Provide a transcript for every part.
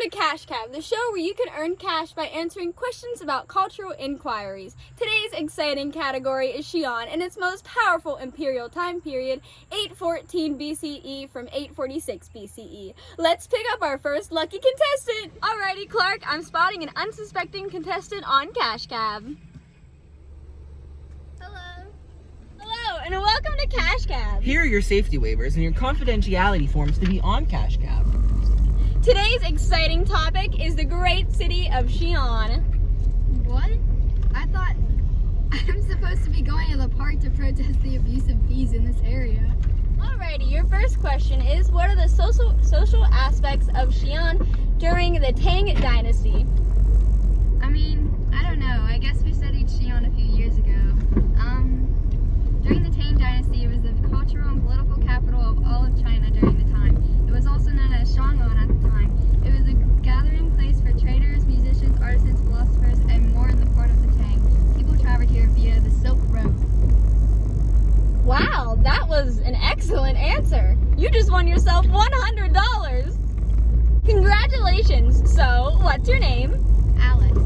to Cash Cab, the show where you can earn cash by answering questions about cultural inquiries. Today's exciting category is Xi'an and its most powerful imperial time period, 814 BCE from 846 BCE. Let's pick up our first lucky contestant. Alrighty, Clark, I'm spotting an unsuspecting contestant on Cash Cab. Hello, and welcome to Cash Cab. Here are your safety waivers and your confidentiality forms to be on Cash Cab. Today's exciting topic is the great city of Xi'an. What? I thought I'm supposed to be going to the park to protest the abuse of bees in this area. Alrighty, your first question is, what are the social aspects of Xi'an during the Tang Dynasty? I don't know. I guess we studied Xi'an a few years ago. During the Tang Dynasty, it was the cultural and political capital of all of China during the time. It was also known as Xi'an at the time. It was a gathering place for traders, musicians, artisans, philosophers, and more in the port of the Tang. People traveled here via the Silk Road. Wow, that was an excellent answer. You just won yourself $100. Congratulations. So, what's your name? Alice.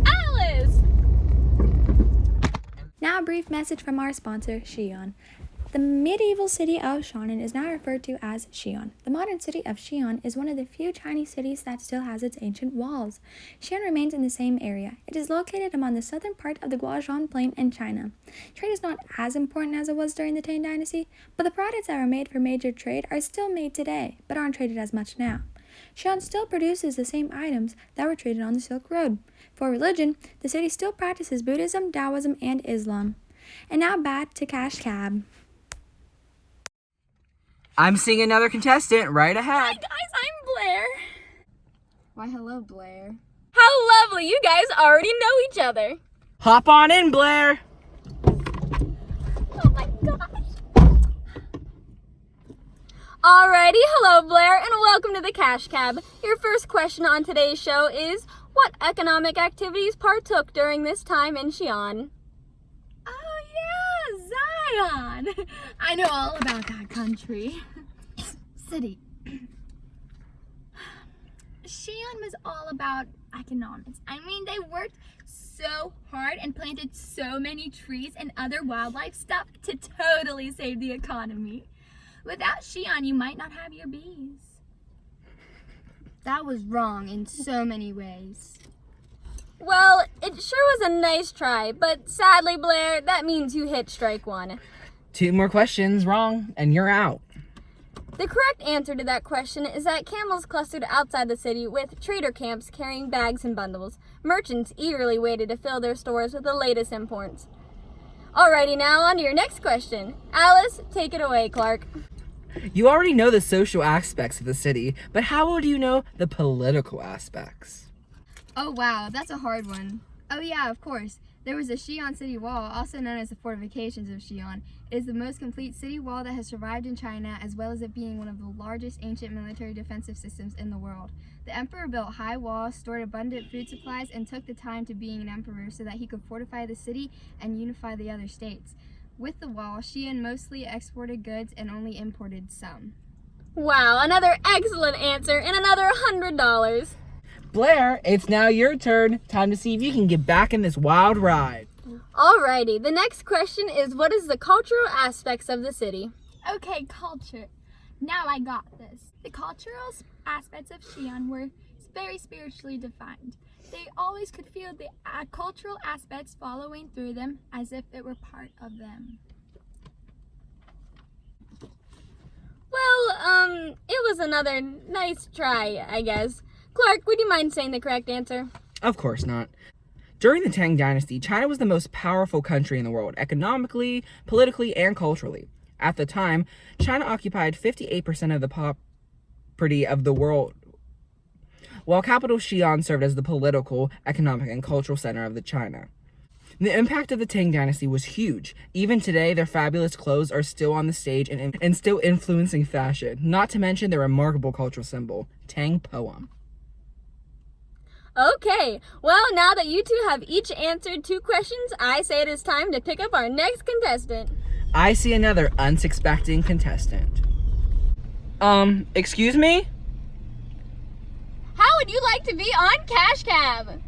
Alice! Now a brief message from our sponsor, Xi'an. The medieval city of Xi'an is now referred to as Xi'an. The modern city of Xi'an is one of the few Chinese cities that still has its ancient walls. Xi'an remains in the same area. It is located among the southern part of the Guozhou Plain in China. Trade is not as important as it was during the Tang Dynasty, but the products that were made for major trade are still made today, but aren't traded as much now. Xi'an still produces the same items that were traded on the Silk Road. For religion, the city still practices Buddhism, Taoism, and Islam. And now back to Cash Cab. I'm seeing another contestant right ahead. Hi guys, I'm Blair. Why, hello, Blair. How lovely, you guys already know each other. Hop on in, Blair. Oh my gosh. Alrighty, hello Blair, and welcome to the Cash Cab. Your first question on today's show is, what economic activities partook during this time in Xi'an? Oh yeah, Xi'an! I know all about that country. City. Xi'an was all about economics. They worked so hard and planted so many trees and other wildlife stuff to totally save the economy. Without Xi'an, you might not have your bees. That was wrong in so many ways. Well, it sure was a nice try, but sadly, Blair, that means you hit strike one. 2 more questions wrong, and you're out. The correct answer to that question is that camels clustered outside the city with trader camps carrying bags and bundles. Merchants eagerly waited to fill their stores with the latest imports. Alrighty, now on to your next question. Alice, take it away, Clark. You already know the social aspects of the city, but how well do you know the political aspects? Oh wow, that's a hard one. Oh yeah, of course. There was the Xi'an City Wall, also known as the Fortifications of Xi'an. It is the most complete city wall that has survived in China, as well as it being one of the largest ancient military defensive systems in the world. The emperor built high walls, stored abundant food supplies, and took the time to being an emperor so that he could fortify the city and unify the other states. With the wall, Xi'an mostly exported goods and only imported some. Wow, another excellent answer and another $100. Blair, it's now your turn. Time to see if you can get back in this wild ride. Alrighty, the next question is, what is the cultural aspects of the city? Okay, culture. Now I got this. The cultural aspects of Xi'an were very spiritually defined. They always could feel the cultural aspects following through them as if it were part of them. Well, it was another nice try, I guess. Clark, would you mind saying the correct answer? Of course not. During the Tang Dynasty, China was the most powerful country in the world, economically, politically, and culturally. At the time, China occupied 58% of the property of the world, while capital Xi'an served as the political, economic, and cultural center of the China. The impact of the Tang Dynasty was huge. Even today, their fabulous clothes are still on the stage and still influencing fashion, not to mention their remarkable cultural symbol, Tang Poem. Okay, well, now that you two have each answered 2 questions, I say it is time to pick up our next contestant. I see another unsuspecting contestant. Excuse me? How would you like to be on Cash Cab?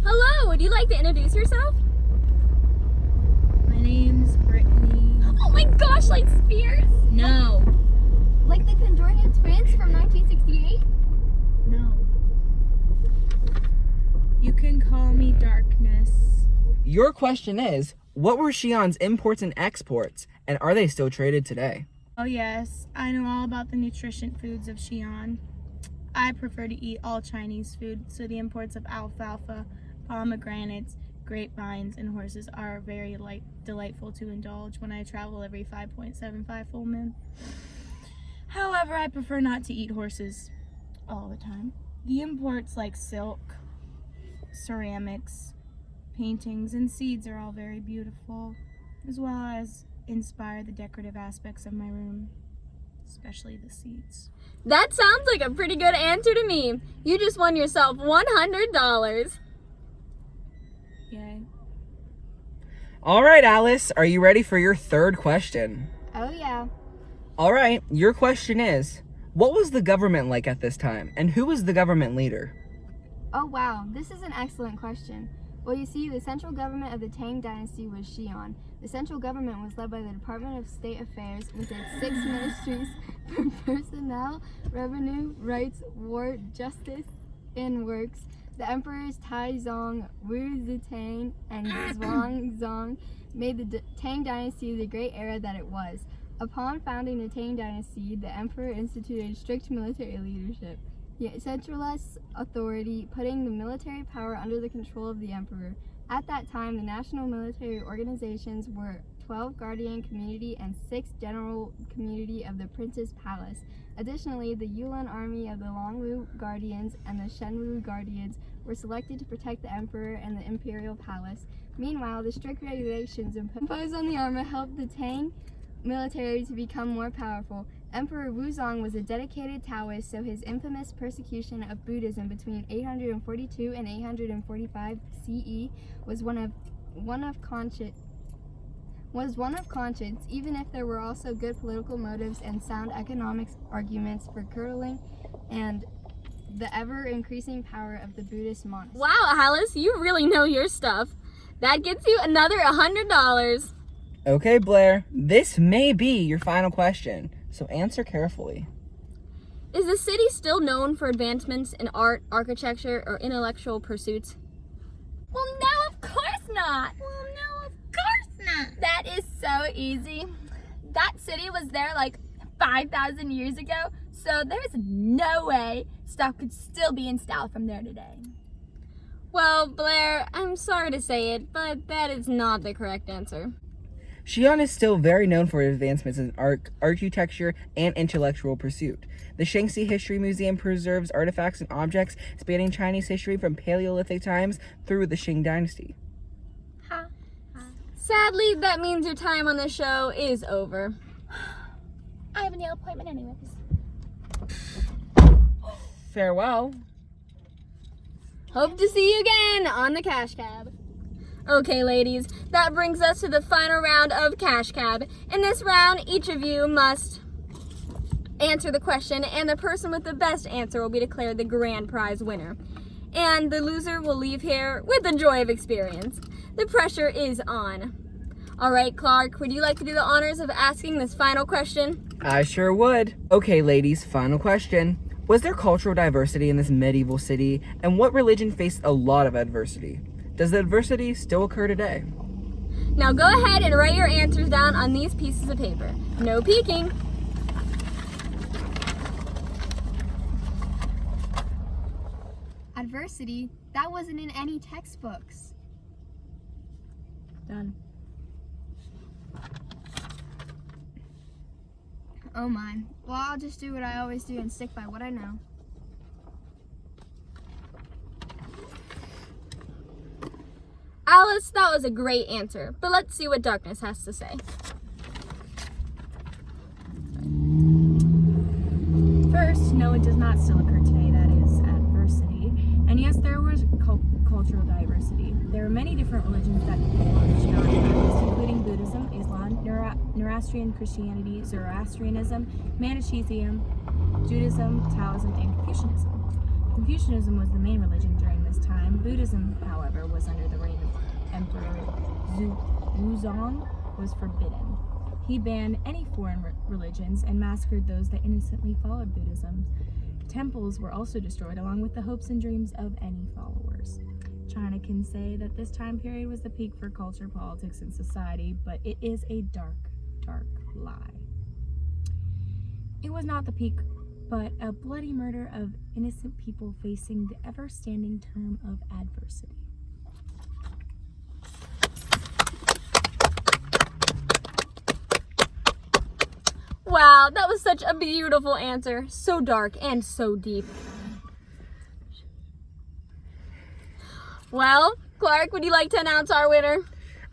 Hello, would you like to introduce yourself? My name's Brittany. Oh my gosh, like Spears? No. Like the Condorian twins from 1968? No. You can call me Darkness. Your question is, what were Xi'an's imports and exports, and are they still traded today? Oh yes, I know all about the nutrition foods of Xi'an. I prefer to eat all Chinese food, so the imports of alfalfa, pomegranates, grapevines, and horses are very delightful to indulge when I travel every 5.75 full moon. However, I prefer not to eat horses all the time. The imports like silk, ceramics, paintings, and seeds are all very beautiful, as well as inspire the decorative aspects of my room, especially the seeds. That sounds like a pretty good answer to me. You just won yourself $100. Yay. All right, Alice, are you ready for your third question? Oh yeah. All right, your question is, what was the government like at this time, and who was the government leader? Oh wow, this is an excellent question. Well, you see, the central government of the Tang Dynasty was Xi'an. The central government was led by the Department of State Affairs with its 6 ministries for personnel, revenue, rights, war, justice, and works. The emperors Taizong, Wu Zetian, and Zhuangzong made the Tang Dynasty the great era that it was. Upon founding the Tang Dynasty, the emperor instituted strict military leadership. He centralized authority, putting the military power under the control of the emperor. At that time, the national military organizations were 12 Guardian Community and 6 General Community of the Prince's Palace. Additionally, the Yulan Army of the Longwu Guardians and the Shenwu Guardians were selected to protect the emperor and the imperial palace. Meanwhile, the strict regulations imposed on the army helped the Tang military to become more powerful. Emperor Wuzong was a dedicated Taoist, so his infamous persecution of Buddhism between 842 and 845 CE was one of conscience, even if there were also good political motives and sound economics arguments for curtailing and the ever-increasing power of the Buddhist monastery. Wow, Alice, you really know your stuff. That gets you another $100. Okay, Blair, this may be your final question, so answer carefully. Is the city still known for advancements in art, architecture, or intellectual pursuits? Well, no, of course not. Well, no, of course not. That is so easy. That city was there like 5,000 years ago, so there's no way stuff could still be in style from there today. Well, Blair, I'm sorry to say it, but that is not the correct answer. Xi'an is still very known for its advancements in architecture and intellectual pursuit. The Shaanxi History Museum preserves artifacts and objects spanning Chinese history from Paleolithic times through the Qing Dynasty. Sadly, that means your time on the show is over. I have a nail appointment anyways. Farewell. Hope to see you again on the Cash Cab. Okay, ladies, that brings us to the final round of Cash Cab. In this round, each of you must answer the question, and the person with the best answer will be declared the grand prize winner. And the loser will leave here with the joy of experience. The pressure is on. All right, Clark, would you like to do the honors of asking this final question? I sure would. Okay, ladies, final question. Was there cultural diversity in this medieval city, and what religion faced a lot of adversity? Does the adversity still occur today? Now go ahead and write your answers down on these pieces of paper. No peeking. Adversity? That wasn't in any textbooks. Done. Oh my. Well, I'll just do what I always do and stick by what I know. Alice, that was a great answer, but let's see what Darkness has to say. First, no, it does not still occur today. That is adversity. And yes, there was cultural diversity. There are many different religions that people of Xi'an practiced, including Buddhism, Islam, Zoroastrian Christianity, Zoroastrianism, Manichaeism, Judaism, Taoism, and Confucianism. Confucianism was the main religion during this time. Buddhism, however, was under the reign of Emperor Wuzong, was forbidden. He banned any foreign religions and massacred those that innocently followed Buddhism. Temples were also destroyed, along with the hopes and dreams of any followers. China can say that this time period was the peak for culture, politics, and society, but it is a dark, dark lie. It was not the peak, but a bloody murder of innocent people facing the ever-standing term of adversity. Wow, that was such a beautiful answer. So dark and so deep. Well, Clark, would you like to announce our winner?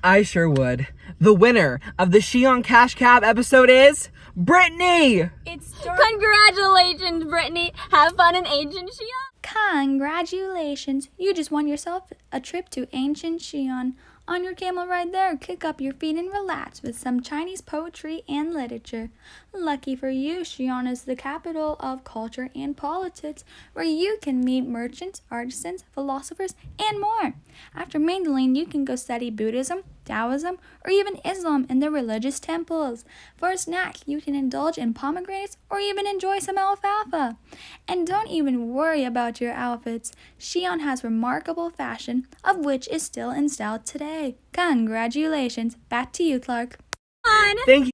I sure would. The winner of the Xi'an Cash Cab episode is Brittany! It's dark. Congratulations, Brittany. Have fun in ancient Xi'an. Congratulations! You just won yourself a trip to ancient Xi'an. On your camel ride there, kick up your feet and relax with some Chinese poetry and literature. Lucky for you, Xi'an is the capital of culture and politics, where you can meet merchants, artisans, philosophers, and more. After mingling, you can go study Buddhism, Taoism, or even Islam in the religious temples. For a snack, you can indulge in pomegranates or even enjoy some alfalfa. And don't even worry about your outfits. Xi'an has remarkable fashion, of which is still in style today. Congratulations. Back to you, Clark. Thank you.